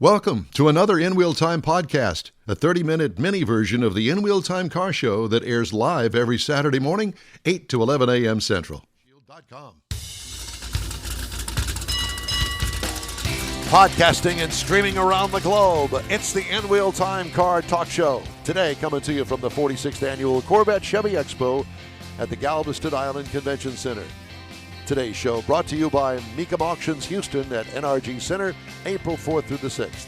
Welcome to another In Wheel Time podcast, a 30-minute mini version of the In Wheel Time car show that airs live every Saturday morning, 8 to 11 a.m. Central. Podcasting and streaming around the globe, it's the In Wheel Time Car Talk Show. Today, coming to you from the 46th Annual Corvette Chevy Expo at the Galveston Island Convention Center. Today's show brought to you by Mecum Auctions Houston at NRG Center, April 4th through the 6th.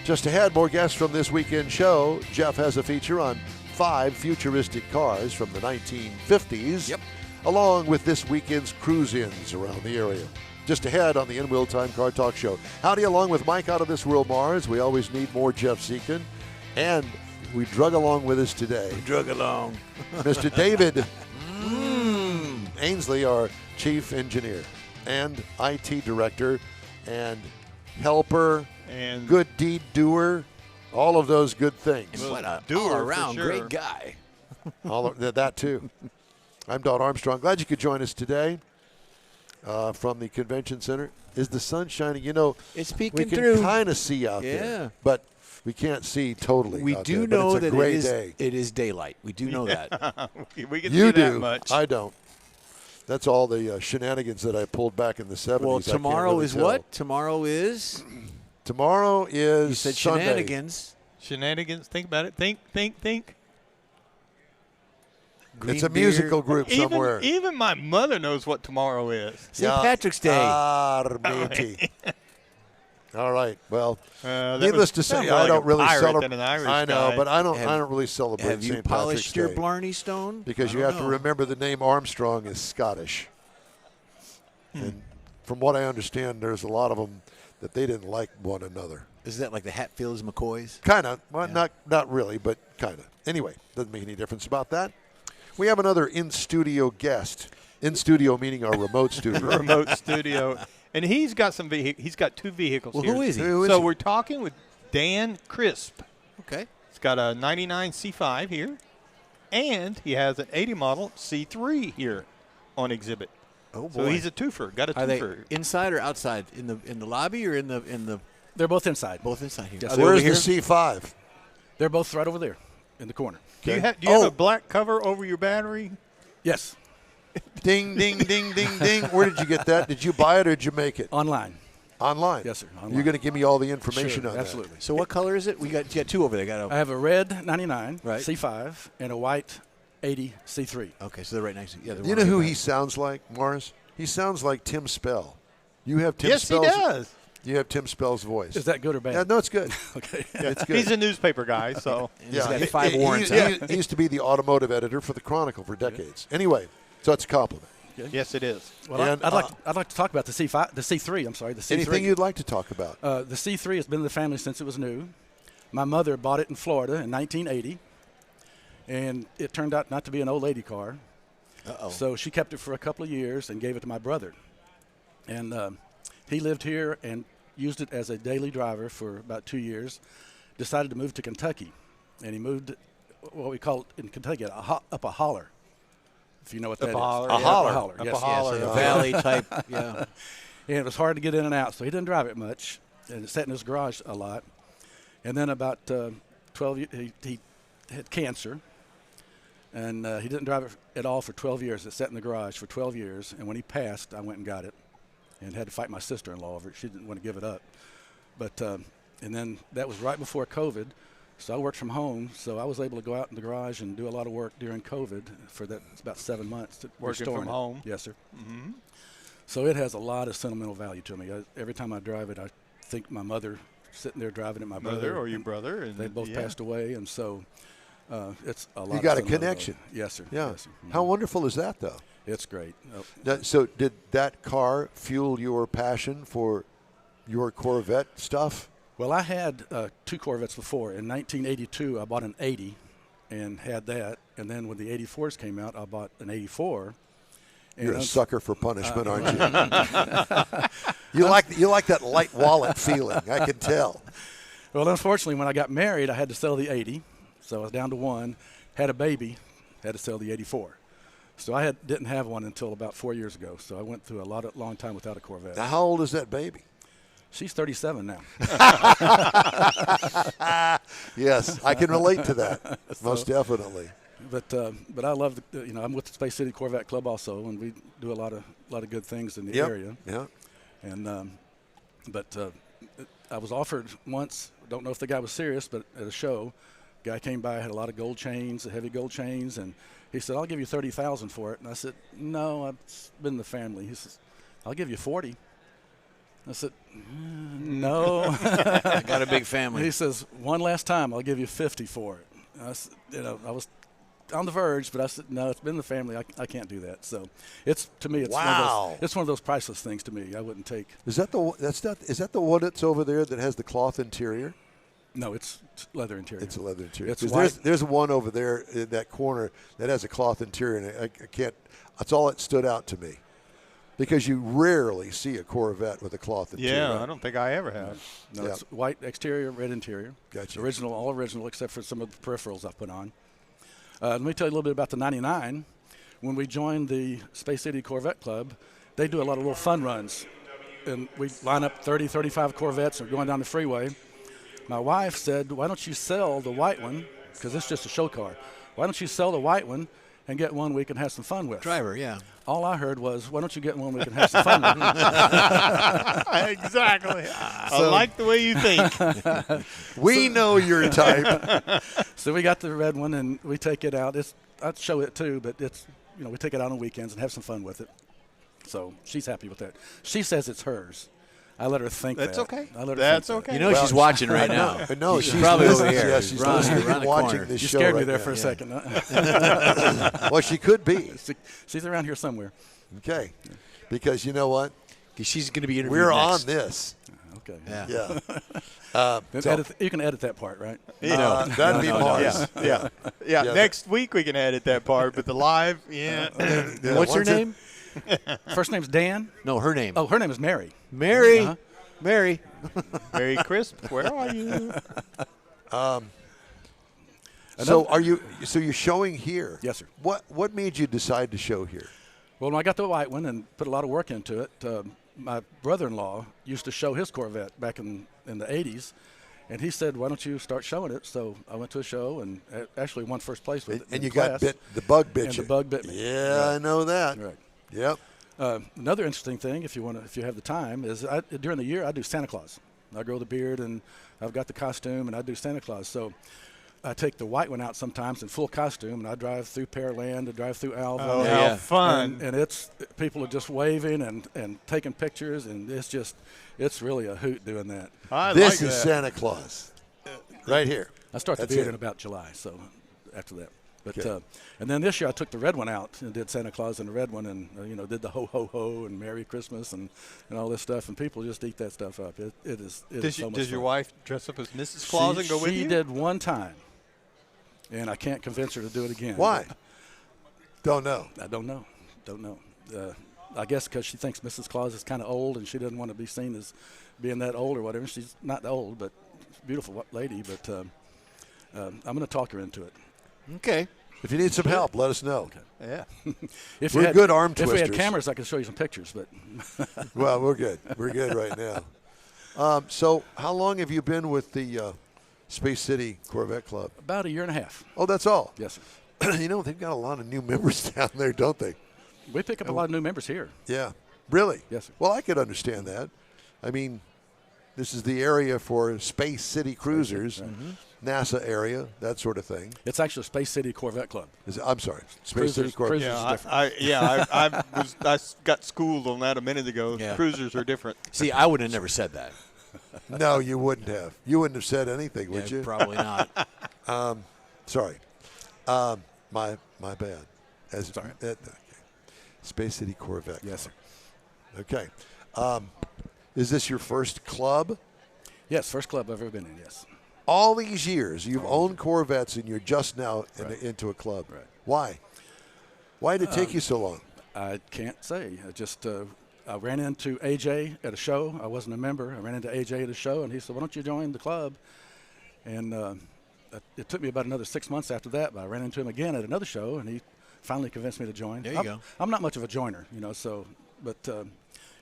Just ahead, more guests from this weekend show. Jeff has a feature on 5 futuristic cars from the 1950s, along with this weekend's cruise-ins around the area. Just ahead on the In Wheel Time Car Talk Show. Howdy, along with Mike out of this world, Mars. We always need more Jeff Seekin. And we drug along with us today. Mr. David Ainsley, our chief engineer and IT director and helper and good deed doer, all of those good things. What a all-around great guy. All of that too. I'm Don Armstrong. Glad you could join us today from the convention center. Is the sun shining? You know, it's peeking we through. can kind of see out there, but we can't see totally. We out do there, know but it's a that great day. it is daylight. We do know that. We can You see do. that much. I don't. That's all the shenanigans that I pulled back in the 70s. Well, I can't tomorrow really is tell. what? Tomorrow is? Tomorrow is You said Sunday. shenanigans. Shenanigans. Think about it. Think. Green It's a beer. musical group somewhere. Even my mother knows what tomorrow is. St. Patrick's Day. Matey. All right. Well, That needless was- to say, sounded more I like don't a really pirate celebrate. than an Irish I know, guy. but I don't really celebrate Have you St. Patrick's polished your Day Blarney Stone? because you I have don't to know. remember the name Armstrong is Scottish, and from what I understand, there's a lot of them that they didn't like one another. Is that like the Hatfields McCoys? Kind of. Well, not really, but kind of. Anyway, doesn't make any difference about that. We have another in-studio guest. In-studio meaning our remote studio. Remote studio. And he's got he's got 2 vehicles Well, here. who is he? So we're talking with Dan Crisp. Okay. He's got a 99 C5 here. And he has an 80 model C3 here on exhibit. Oh, boy. So he's a twofer. Got a Are they twofer. inside or outside? In the lobby or in the They're both inside. both inside here? Yes. Are they over Where's here? the C5? They're both right over there in the corner. Do you Okay. have a black cover over your battery? Yes, Ding, ding, ding, ding, ding. Where did you get that? Did you buy it or did you make it? online. Online? Yes, sir, online. You're going to give me all the information Sure, on absolutely. So what color is it? You got 2 over there. I have a red 99 Right. C5 and a white 80 C3. Okay, so they're right next to you. Yeah, You know who he sounds like, Morris? He sounds like Tim Spell. You have Tim Yes, Spell's, he does. You have Tim Spell's voice. Is that good or bad? Yeah, no, it's good. Okay. It's good. He's a newspaper guy, so. He's got 5 warrants out. He used to be the automotive editor for the Chronicle for decades. Anyway, so it's a compliment. Yes, it is. Well, And, I'd like to talk about the C5, the C3. I'm sorry, the C3. Anything you'd like to talk about? The C3 has been in the family since it was new. My mother bought it in Florida in 1980, and it turned out not to be an old lady car. Uh-oh. So she kept it for a couple of years and gave it to my brother. And he lived here and used it as a daily driver for about 2 years. Decided to move to Kentucky, and he moved what we call in Kentucky up a holler. If you know what that is. a holler, Up yeah. a holler. Up Yes, a holler. yes. A valley type, yeah. And it was hard to get in and out, so he didn't drive it much, and it sat in his garage a lot. And then about 12 years, he had cancer, and he didn't drive it at all for 12 years. It sat in the garage for 12 years, and when he passed, I went and got it and had to fight my sister-in-law over it. She didn't want to give it up. But and then that was right before COVID, so I worked from home, so I was able to go out in the garage and do a lot of work during COVID for that about 7 months. Working restoring from it. home. Yes, sir. Mm-hmm. So it has a lot of sentimental value to me. Every time I drive it, I think my mother sitting there driving it, my brother. Or your brother. And They both passed away, and so it's a lot You of got a sentimental connection. value. Yes, sir. Yeah. Yes, sir. How wonderful is that, though? It's great. So did that car fuel your passion for your Corvette stuff? Well, I had 2 Corvettes before. In 1982, I bought an 80 and had that. And then when the 84s came out, I bought an 84. You're a sucker for punishment, aren't you? You like that light wallet feeling. I can tell. Well, unfortunately, when I got married, I had to sell the 80. So I was down to 1. Had a baby, had to sell the 84. So I didn't have one until about 4 years ago. So I went through a long time without a Corvette. Now, how old is that baby? She's 37 now. Yes, I can relate to that. Most definitely. But I love I'm with the Space City Corvette Club also, and we do a lot of good things in the area. Yeah. And I was offered once. Don't know if the guy was serious, but at a show, guy came by, had a lot of gold chains, heavy gold chains, and he said, "I'll give you $30,000 for it." And I said, "No, I've been in the family." He says, "I'll give you 40." I said, "No." I got a big family. He says, "One last time, I'll give you 50 for it." I said, I was on the verge, but I said, "No, it's been in the family. I can't do that." So it's, to me, it's Wow. it's one of those priceless things to me. I wouldn't take. Is that the one that's over there that has the cloth interior? No, it's leather interior. It's a leather interior. It's 'Cause white. there's one over there in that corner that has a cloth interior, and I can't. That's all that stood out to me, because you rarely see a Corvette with a cloth interior. Yeah, I don't think I ever have. No, Yeah. it's white exterior, red interior. Gotcha. All original, except for some of the peripherals I've put on. Let me tell you a little bit about the 99. When we joined the Space City Corvette Club, they do a lot of little fun runs. And we line up 30, 35 Corvettes and we're going down the freeway. My wife said, "Why don't you sell the white one?" Because it's just a show car. "Why don't you sell the white one and get one we can have some fun with?" Driver, yeah. All I heard was, "Why don't you get one we can have some fun with?" Exactly. I like the way you think. We know your type. So we got the red one and we take it out. I'd show it too, but it's, we take it out on weekends and have some fun with it. So she's happy with that. She says it's hers. I let her think That's that. okay. I let her That's think that. okay. You know she's watching right now. No, She's she's probably over listening. here. Yeah, she's Around listening the and watching corner. this You show scared me right there now. for a second. Huh? Well, she could be. She's around here somewhere. Okay. Because you know what? 'Cause she's going to be interviewed We're next. on this. Okay. Yeah. Yeah. Then you can edit that part, right? That'd be Mars. Yeah. Next week we can edit that part, but the live, yeah. What's her name? First name's Dan. No, her name. Oh, her name is Mary. Mary. Uh-huh. Mary. Very crisp. Where are you? So you're showing here? Yes, sir. What made you decide to show here? Well, when I got the white one and put a lot of work into it, my brother-in-law used to show his Corvette back in the 80s, and he said, "Why don't you start showing it?" So I went to a show and actually won first place with it. And in you class. got the bug bit And you. the bug bit me. Yeah, I know that. Right. Yep. Another interesting thing, if you have the time, is during the year I do Santa Claus. I grow the beard and I've got the costume and I do Santa Claus. So I take the white one out sometimes in full costume and I drive through Pearland, I drive through Alva. Oh, Yeah. how fun. And people are just waving and taking pictures, and it's really a hoot doing that. This like is that. Santa Claus. Right here. I start the That's beard it. in about July, so after that. But Okay. and then this year I took the red one out and did Santa Claus in the red one, and did the ho ho ho and Merry Christmas and all this stuff, and people just eat that stuff up. It is so much Does your fun. wife dress up as Mrs. Claus and go with you? She did one time, and I can't convince her to do it again. Why? Don't know. I don't know. I guess because she thinks Mrs. Claus is kind of old, and she doesn't want to be seen as being that old or whatever. She's not old, but she's a beautiful lady. But I'm going to talk her into it. Okay. If you need some help, let us know. Yeah. If We're you had, good arm If we twisters. had cameras, I could show you some pictures. But Well, we're good. We're good right now. So how long have you been with the Space City Corvette Club? about a year and a half. Oh, that's all. Yes, sir. They've got a lot of new members down there, don't they? We pick up a lot of new members here. Yeah. Really? Yes, sir. Well, I could understand that. I mean, this is the area for Space City cruisers, NASA area, that sort of thing. It's actually Space City Corvette Club. I'm sorry, Space City Corvette. Cruisers. I got schooled on that a minute ago. Yeah. Cruisers are different. See, I would have never said that. No, you wouldn't have. You wouldn't have said anything, would Yeah, you? probably not. Sorry. My bad. Sorry. Okay. Space City Corvette. Yes, sir. Okay. Is this your first club? Yes, first club I've ever been in. Yes. All these years, you've owned Corvettes, and you're just now into a club. Right. Why? Why did it take you so long? I can't say. I ran into AJ at a show. I wasn't a member. I ran into AJ at a show, and he said, "Why don't you join the club?" And it took me about another 6 months after that, but I ran into him again at another show, and he finally convinced me to join. There you go. I'm not much of a joiner, but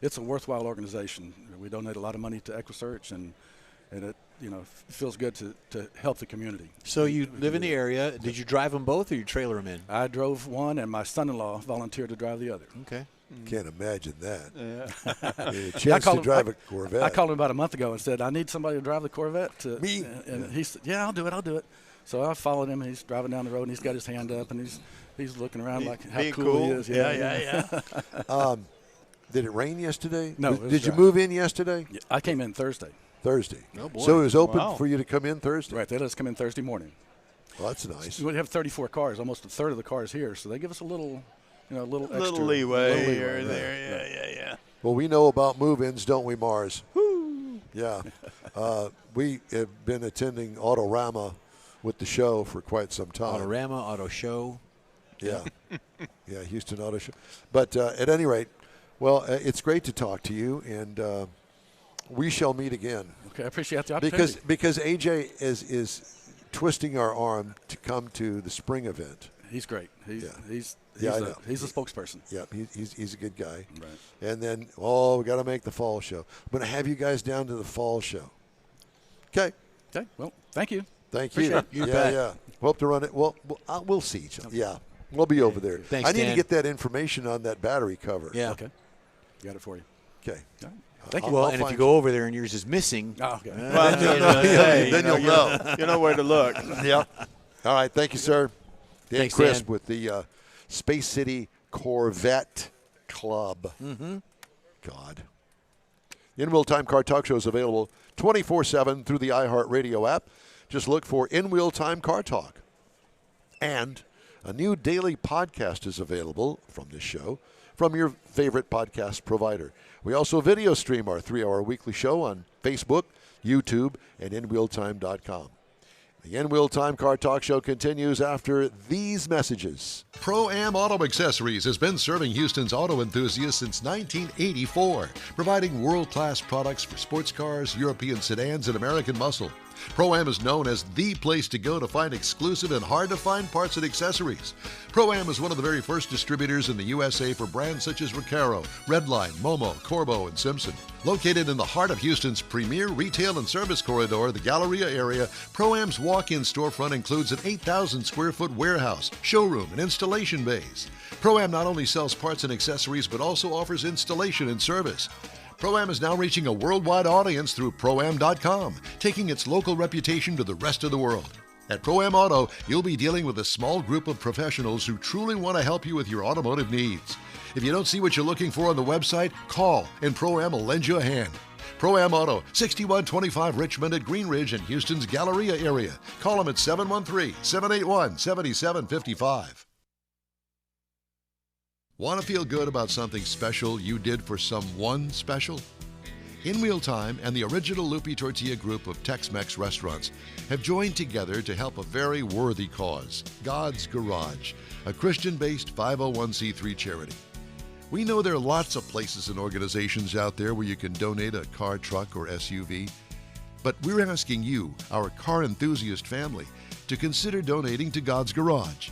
it's a worthwhile organization. We donate a lot of money to EquiSearch, and it feels good to help the community. So you live in the area. Did you drive them both, or you trailer them in? I drove one, and my son-in-law volunteered to drive the other. Okay. Can't imagine that. Yeah. A chance to drive a Corvette. I called him about a month ago and said, I need somebody to drive the Corvette. Me? And he said, yeah, I'll do it. So I followed him. He's driving down the road, and he's got his hand up, and he's looking around like how cool he is. Yeah. Did it rain yesterday? No. Did you move in yesterday? Yeah, I came in Thursday. Oh, boy. So it was open for you to come in Thursday? Right. They let us come in Thursday morning. Well, that's nice. We have 34 cars, almost a third of the cars here, so they give us a little extra leeway here, there. Yeah. Well, we know about move-ins, don't we, Mars? Woo! Yeah. We have been attending Autorama with the show for quite some time. Autorama, Auto Show. Yeah. Yeah, Houston Auto Show. But at any rate, well, it's great to talk to you, and we shall meet again. Okay, I appreciate the opportunity. Because AJ is twisting our arm to come to the spring event. He's great. He's a spokesperson. Yeah, he's a good guy. Right. And then, we got to make the fall show. I'm going to have you guys down to the fall show. Okay. Okay. Well, thank you. Thank you. Appreciate it. You bet. Yeah. Hope to run it. Well, we'll see each other. Yeah. We'll be over there. Thanks, I need to Dan. get that information on that battery cover. Yeah. Okay. Got it for you. Okay. All right. Thank you. Well, I'll and if find you go over there and yours is missing, Okay. Well, then you'll know. You know where to look. Yep. All right. Thank you, sir. Dan Thanks, Crisp Dan. with the Space City Corvette Club. Mm-hmm. God. In-Wheel Time Car Talk Show is available 24/7 through the iHeartRadio app. Just look for In-Wheel Time Car Talk. And a new daily podcast is available from this show from your favorite podcast provider. We also video stream our 3-hour weekly show on Facebook, YouTube, and InWheelTime.com. The In-Wheel Time Car Talk Show continues after these messages. Pro-Am Auto Accessories has been serving Houston's auto enthusiasts since 1984, providing world-class products for sports cars, European sedans, and American muscle. Pro-Am is known as the place to go to find exclusive and hard-to-find parts and accessories. Pro-Am is one of the very first distributors in the USA for brands such as Recaro, Redline, Momo, Corbo, and Simpson. Located in the heart of Houston's premier retail and service corridor, the Galleria area, Pro-Am's walk-in storefront includes an 8,000-square-foot warehouse, showroom, and installation bays. Pro-Am not only sells parts and accessories, but also offers installation and service. Pro-Am is now reaching a worldwide audience through Pro-Am.com, taking its local reputation to the rest of the world. At Pro-Am Auto, you'll be dealing with a small group of professionals who truly want to help you with your automotive needs. If you don't see what you're looking for on the website, call and Pro-Am will lend you a hand. Pro-Am Auto, 6125 Richmond at Green Ridge in Houston's Galleria area. Call them at 713-781-7755. Want to feel good about something special you did for someone special? In-Wheel Time and the original Lupi Tortilla group of Tex-Mex restaurants have joined together to help a very worthy cause, God's Garage, a Christian-based 501c3 charity. We know there are lots of places and organizations out there where you can donate a car, truck, or SUV, but we're asking you, our car enthusiast family, to consider donating to God's Garage.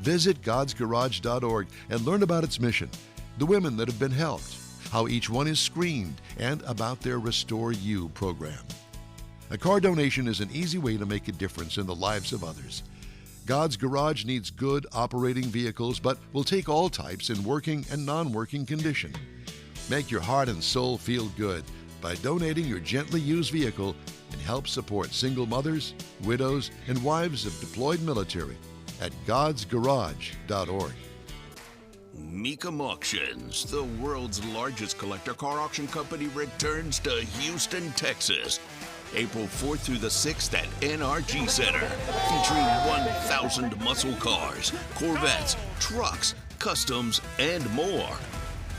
Visit godsgarage.org and learn about its mission, the women that have been helped, how each one is screened, and about their Restore You program. A car donation is an easy way to make a difference in the lives of others. God's Garage needs good operating vehicles, but will take all types in working and non-working condition. Make your heart and soul feel good by donating your gently used vehicle and help support single mothers, widows, and wives of deployed military at godsgarage.org. Mecum Auctions, the world's largest collector car auction company, returns to Houston, Texas, April 4th through the 6th at NRG Center, featuring 1,000 muscle cars, Corvettes, trucks, customs, and more.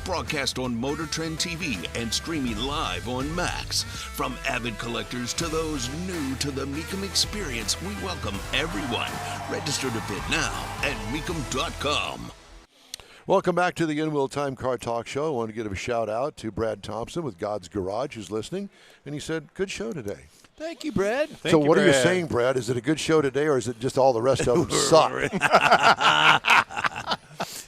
Broadcast on Motor Trend TV and streaming live on Max. From avid collectors to those new to the Mecum experience, we welcome everyone. Register to bid now at Mecum.com. Welcome back to the In-Wheel Time Car Talk Show. I want to give a shout out to Brad Thompson with God's Garage who's listening, and he said, good show today. Thank you, Brad. So what are you saying, Brad? Is it a good show today, or is it just all the rest of them suck?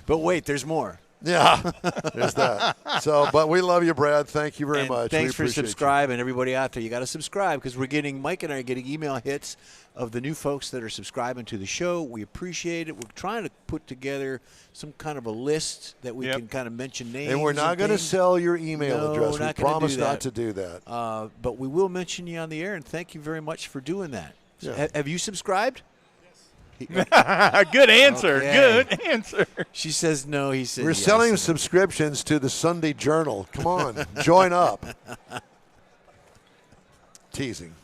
But wait, there's more. Yeah, there's that. So, but we love you, Brad. Thank you very And much. Thanks for We appreciate subscribing, everybody out there. You got to subscribe because Mike and I are getting email hits of the new folks that are subscribing to the show. We appreciate it. We're trying to put together some kind of a list that we can kind of mention names. And we're not going to sell your email address. We're not We gonna promise do that. not to do that. But we will mention you on the air, and thank you very much for doing that. So Yeah. have you subscribed? Good answer. Okay. Good answer. She says no. He says We're yes. selling subscriptions to the Sunday Journal. Come on, join up. Teasing,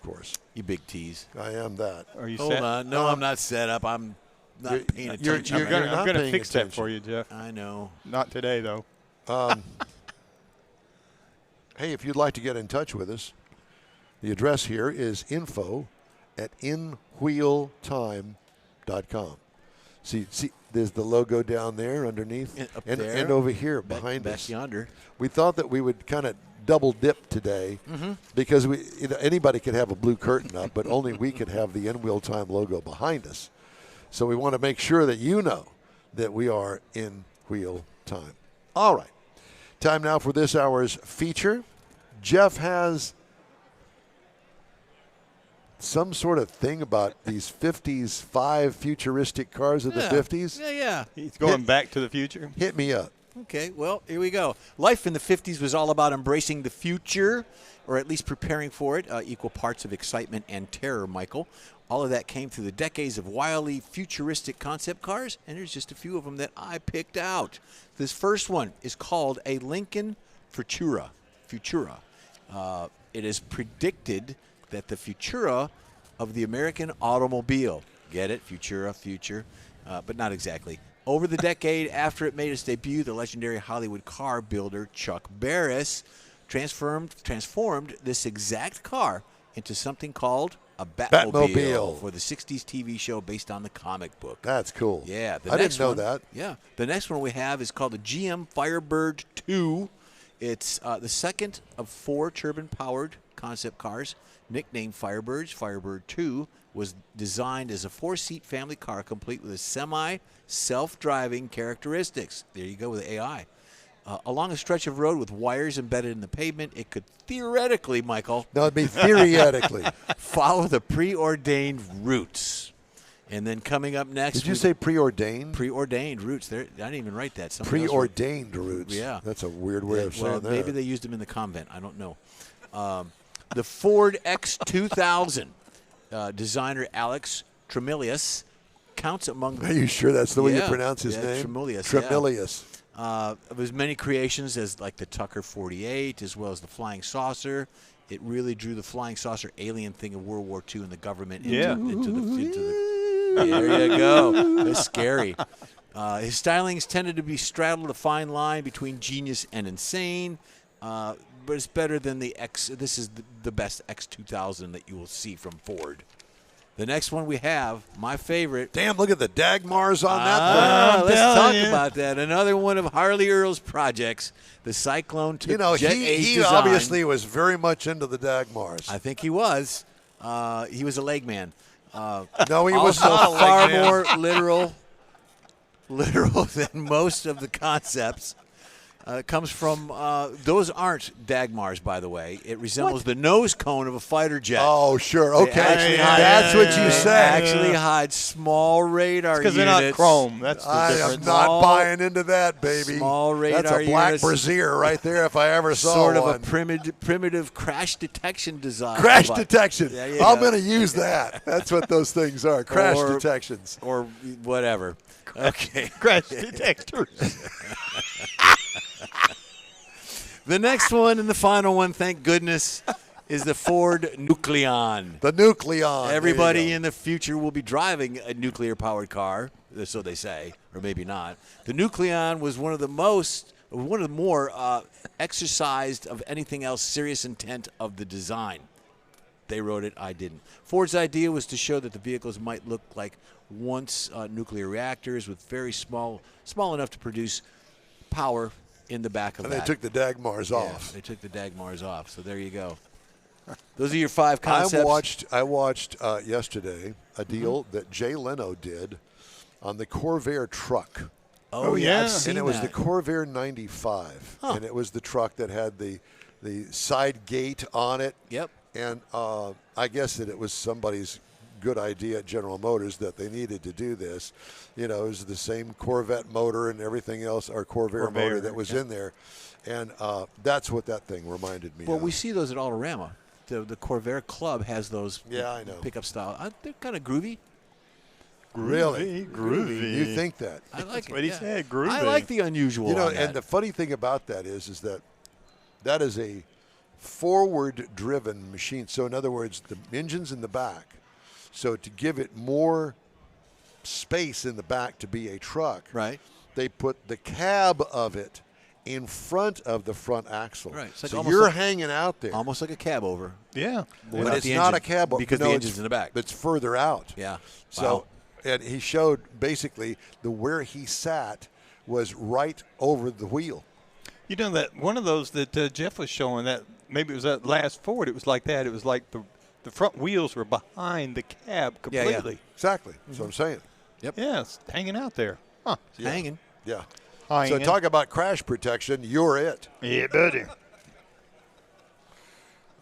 of course. You big tease. I am that. Are you Hold set? on. No, I'm not set up. I'm not paying attention. you're I'm not going to paying fix that attention. for you, Jeff. I know. Not today, though. Hey, if you'd like to get in touch with us, the address here is info@inwheeltime.com. See, there's the logo down there underneath, Up and there. over here behind back us. yonder. We thought that we would kind of double dip today because anybody could have a blue curtain up, but only we could have the In-Wheel Time logo behind us. So we want to make sure that you know that we are in Wheel Time. All right. Time now for this hour's feature. Jeff has some sort of thing about these 50s, 5 futuristic cars of the 50s. Yeah. He's going back to the future. Hit me up. Okay, well, here we go. Life in the 50s was all about embracing the future, or at least preparing for it, equal parts of excitement and terror, Michael. All of that came through the decades of wildly futuristic concept cars, and there's just a few of them that I picked out. This first one is called a Lincoln Futura. It is predicted that the Futura of the American automobile, get it, Futura, future, but not exactly. Over the decade after it made its debut, the legendary Hollywood car builder Chuck Barris transformed this exact car into something called a Batmobile for the 60s TV show based on the comic book. That's cool. Yeah. I didn't know that. Yeah. The next one we have is called the GM Firebird 2. It's the second of 4 turbine-powered concept cars, nicknamed Firebirds. Firebird 2 was designed as a 4-seat family car complete with a semi-self-driving characteristics. There you go with AI. Along a stretch of road with wires embedded in the pavement, it could theoretically, Michael, No, it'd be theoretically. follow the preordained routes. And then coming up next, Did you say preordained? preordained routes? I didn't even write that. Somebody else Preordained routes. Yeah. That's a weird way of saying that. maybe they used them in the convent. I don't know. The Ford X2000 designer Alex Tremelius counts among. Are you sure that's the way you Yeah. pronounce his Yeah, name? Tremelius, Tremelius. Of his many creations, as like the Tucker 48, as well as the Flying Saucer. It really drew the Flying Saucer alien thing of World War II and the government into the there you go. That's scary. His stylings tended to be straddled a fine line between genius and insane, but it's better than the X. This is the best X2000 that you will see from Ford. The next one we have, my favorite. Damn, look at the Dagmars on that thing. Let's talk about that. Another one of Harley Earl's projects, the Cyclone took Jet A's he design. obviously was very much into the Dagmars. I think he was. He was a leg man. No, he was Also not a leg far man. more literal than most of the concepts. Comes from those aren't Dagmars, by the way. It resembles the nose cone of a fighter jet. Oh, sure. They Okay. actually hide- That's what you they say. actually hide small radar Because units. they're not chrome. That's the I am difference. not Small- buying into that, baby. small radar That's a black units. brassiere right there if I ever saw Sort of one. a primitive crash detection design. Crash device. detection. There you I'm go. going to use that. That's what those things are. Crash Or- detections. Or whatever. Okay. Crash detectors. The next one and the final one, thank goodness, is the Ford Nucleon. The Nucleon. Everybody There you in the future will be driving a nuclear-powered car, so they say, or maybe not. The Nucleon was one of the more exercised of anything else serious intent of the design. They wrote it, I didn't. Ford's idea was to show that the vehicles might look like once nuclear reactors with very small enough to produce power in the back of And that. they took the Dagmars Yeah, off. they took the Dagmars off. So there you go. Those are your 5 concepts. I watched yesterday a deal that Jay Leno did on the Corvair truck. Oh, yeah. I've seen And it was the that. Corvair 95. And it was the truck that had the side gate on it. Yep. And I guess that it was somebody's good idea at General Motors that they needed to do this. You know, it was the same Corvette motor and everything else, or Corvair motor that was in there. And that's what that thing reminded me Well, of. we see those at Autorama. The Corvair Club has those Yeah, I know. pickup style. They're kind of groovy. Really? Groovy. You think that? I like That's it. what he yeah. said, groovy. I like the unusual. You know, on that. and the funny thing about that is that is a forward-driven machine. So in other words, the engine's in the back. So to give it more space in the back to be a truck, right. they put the cab of it in front of the front axle. Right. It's like so almost you're like- hanging out there. Almost like a cab over. Yeah. But without it's the not a engine, cab because no, the it's- engine's in the back. It's further out. Yeah. So, Wow. and he showed basically where he sat was right over the wheel. You know that one of those that Jeff was showing, that maybe it was that last Ford, it was like that. It was like the front wheels were behind the cab Yeah, yeah. completely. Exactly. That's what I'm saying. Yeah, it's hanging out there. Huh. Yeah. Hanging. Yeah. Hanging. So talk about crash protection. You're it. Yeah, buddy.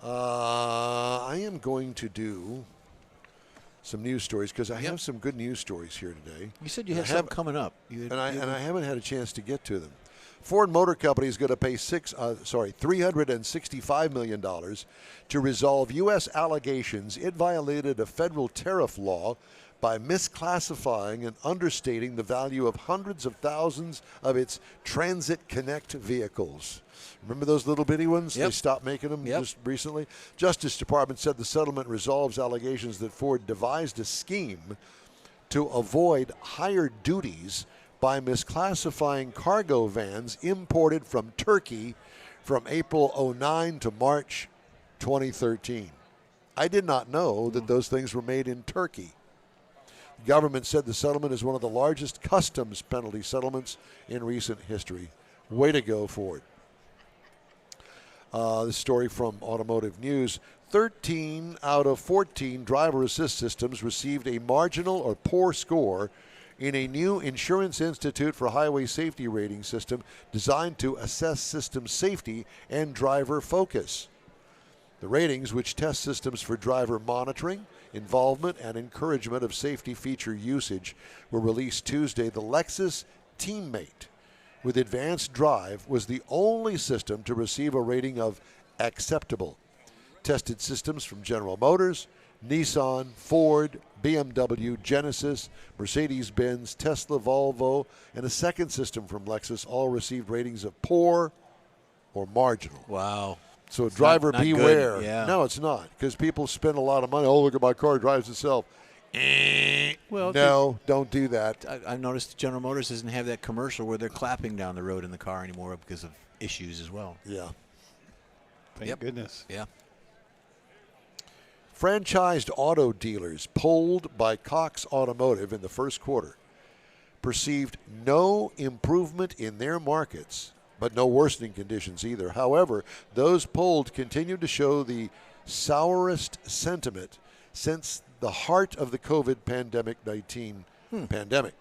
I am going to do some news stories because I Yep. have some good news stories here today. You said you I had have- something coming up. And I haven't had a chance to get to them. Ford Motor Company is going to pay $365 million to resolve U.S. allegations it violated a federal tariff law by misclassifying and understating the value of hundreds of thousands of its Transit Connect vehicles. Remember those little bitty ones? Yep. They stopped making them Yep. just recently. Justice Department said the settlement resolves allegations that Ford devised a scheme to avoid higher duties by misclassifying cargo vans imported from Turkey from April 09 to March 2013. I did not know that those things were made in Turkey. The government said the settlement is one of the largest customs penalty settlements in recent history. Way to go, Ford. This story from Automotive News. 13 out of 14 driver assist systems received a marginal or poor score in a new Insurance Institute for Highway Safety rating system designed to assess system safety and driver focus. The ratings, which test systems for driver monitoring, involvement, and encouragement of safety feature usage, were released Tuesday. The Lexus Teammate with Advanced Drive was the only system to receive a rating of acceptable. Tested systems from General Motors, Nissan, Ford, BMW, Genesis, Mercedes-Benz, Tesla, Volvo, and a second system from Lexus all received ratings of poor or marginal. Wow. So driver not good. beware. Yeah. No, it's not, because people spend a lot of money. Oh, look at my car, drives itself. Well, No, don't do that. I noticed General Motors doesn't have that commercial where they're clapping down the road in the car anymore because of issues as well. Yeah. Thank Yep. goodness. Yeah. Franchised auto dealers polled by Cox Automotive in the first quarter perceived no improvement in their markets, but no worsening conditions either. However, those polled continued to show the sourest sentiment since the heart of the COVID pandemic-19 pandemic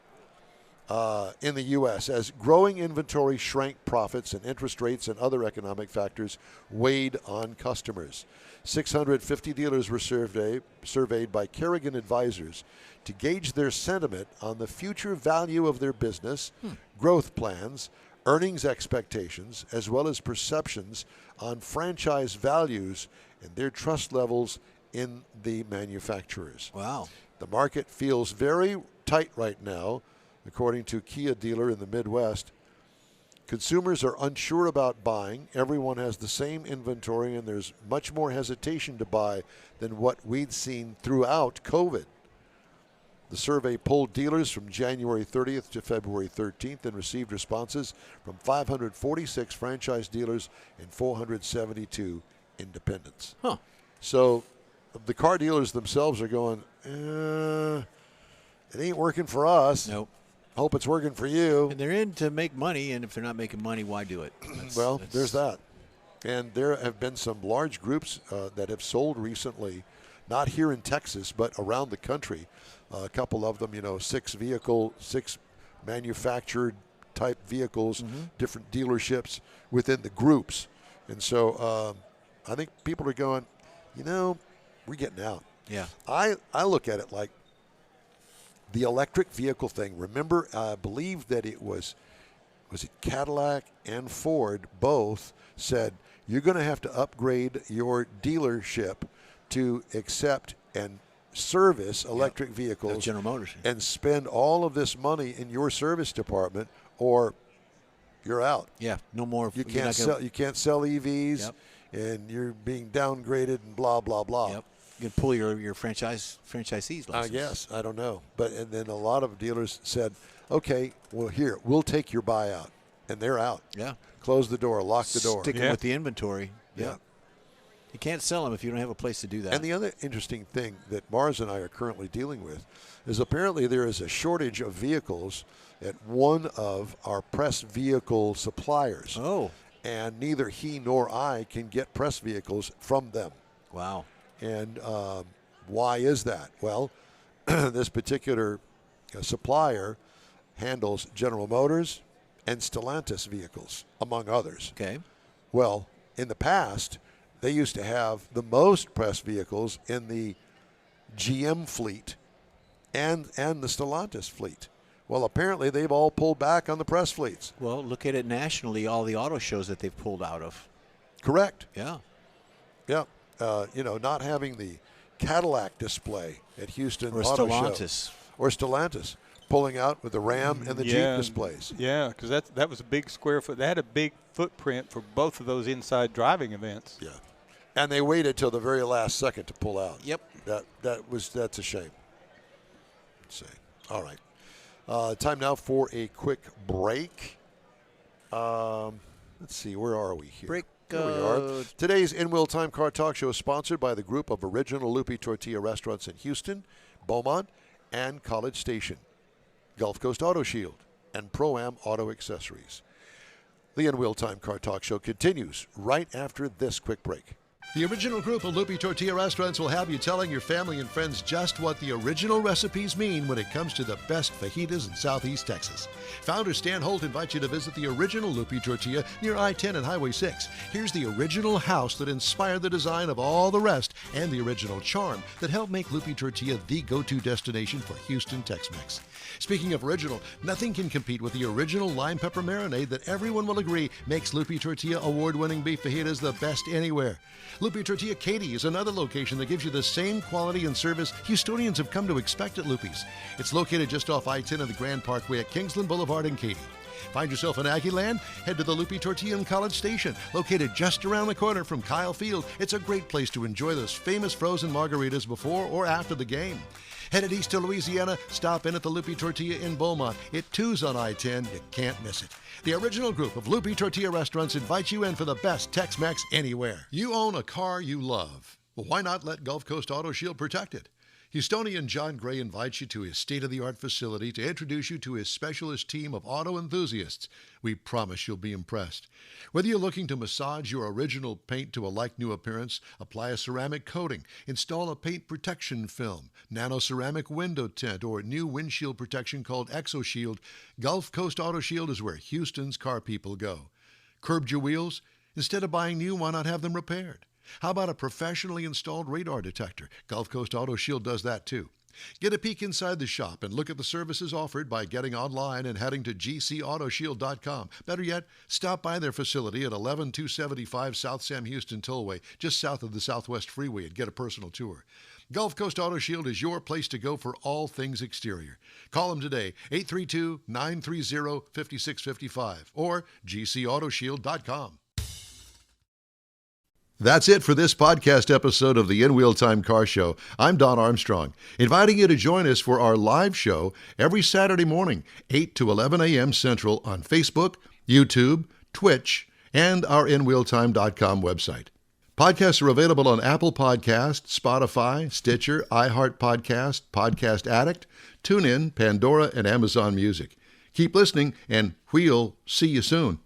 in the U.S. as growing inventory shrank profits and interest rates and other economic factors weighed on customers. 650 dealers were surveyed by Kerrigan Advisors to gauge their sentiment on the future value of their business, growth plans, earnings expectations, as well as perceptions on franchise values and their trust levels in the manufacturers. Wow. The market feels very tight right now, according to Kia dealer in the Midwest. Consumers are unsure about buying. Everyone has the same inventory, and there's much more hesitation to buy than what we'd seen throughout COVID. The survey polled dealers from January 30th to February 13th and received responses from 546 franchise dealers and 472 independents. Huh. So the car dealers themselves are going, it ain't working for us. Nope. Hope it's working for you. And they're in to make money, and if they're not making money, why do it? Well, there's that. And there have been some large groups that have sold recently, not here in Texas, but around the country. A couple of them, 6 manufactured type vehicles, different dealerships within the groups. And so I think people are going, we're getting out. Yeah. I look at it like the electric vehicle thing. Remember, I believe that it was it Cadillac and Ford both said, you're going to have to upgrade your dealership to accept and service electric vehicles. General Motors. And spend all of this money in your service department, or you're out. Yeah, no more. You can't sell EVs, and you're being downgraded and blah, blah, blah. Yep. You can pull your franchisees license. I guess. I don't know. And then a lot of dealers said, okay, well, here, we'll take your buyout. And they're out. Yeah. Close the door, lock the door. Sticking with the inventory. Yeah. You can't sell them if you don't have a place to do that. And the other interesting thing that Mars and I are currently dealing with is apparently there is a shortage of vehicles at one of our press vehicle suppliers. Oh. And neither he nor I can get press vehicles from them. Wow. And why is that? Well, this particular supplier handles General Motors and Stellantis vehicles, among others. Okay. Well, in the past, they used to have the most press vehicles in the GM fleet and the Stellantis fleet. Well, apparently they've all pulled back on the press fleets. Well, look at it nationally, all the auto shows that they've pulled out of. Correct. Yeah. Yeah. Not having the Cadillac display at Houston Auto Stellantis. Show. Or Stellantis. Pulling out with the Ram and the Jeep displays. Yeah, because that was a big square foot. They had a big footprint for both of those inside driving events. Yeah. And they waited till the very last second to pull out. Yep. That's a shame. Let's see. All right. Time now for a quick break. Let's see. Where are we here? Break. Here we are. Today's In-Wheel Time Car Talk Show is sponsored by the group of original Lupi Tortilla restaurants in Houston, Beaumont, and College Station, Gulf Coast Auto Shield, and Pro-Am Auto Accessories. The In-Wheel Time Car Talk Show continues right after this quick break. The original group of Lupi Tortilla restaurants will have you telling your family and friends just what the original recipes mean when it comes to the best fajitas in Southeast Texas. Founder Stan Holt invites you to visit the original Lupi Tortilla near I-10 and Highway 6. Here's the original house that inspired the design of all the rest and the original charm that helped make Lupi Tortilla the go-to destination for Houston Tex-Mex. Speaking of original, nothing can compete with the original lime pepper marinade that everyone will agree makes Lupi Tortilla award-winning beef fajitas the best anywhere. Lupi Tortilla Katy is another location that gives you the same quality and service Houstonians have come to expect at Lupi's. It's located just off I-10 and the Grand Parkway at Kingsland Boulevard in Katy. Find yourself in Aggie Land? Head to the Lupi Tortilla in College Station, located just around the corner from Kyle Field. It's a great place to enjoy those famous frozen margaritas before or after the game. Headed east to Louisiana, stop in at the Lupi Tortilla in Beaumont. It too's on I-10. You can't miss it. The original group of Lupi Tortilla restaurants invites you in for the best Tex-Mex anywhere. You own a car you love. Well, why not let Gulf Coast Auto Shield protect it? Houstonian John Gray invites you to his state-of-the-art facility to introduce you to his specialist team of auto enthusiasts. We promise you'll be impressed. Whether you're looking to massage your original paint to a like-new appearance, apply a ceramic coating, install a paint protection film, nano-ceramic window tint, or new windshield protection called ExoShield, Gulf Coast Auto Shield is where Houston's car people go. Curbed your wheels? Instead of buying new, why not have them repaired? How about a professionally installed radar detector? Gulf Coast Auto Shield does that too. Get a peek inside the shop and look at the services offered by getting online and heading to gcautoshield.com. Better yet, stop by their facility at 11275 South Sam Houston Tollway, just south of the Southwest Freeway, and get a personal tour. Gulf Coast Auto Shield is your place to go for all things exterior. Call them today, 832-930-5655 or gcautoshield.com. That's it for this podcast episode of the In-Wheel Time Car Show. I'm Don Armstrong, inviting you to join us for our live show every Saturday morning, 8 to 11 a.m. Central on Facebook, YouTube, Twitch, and our InWheelTime.com website. Podcasts are available on Apple Podcasts, Spotify, Stitcher, iHeart Podcast, Podcast Addict, TuneIn, Pandora, and Amazon Music. Keep listening, and we'll see you soon.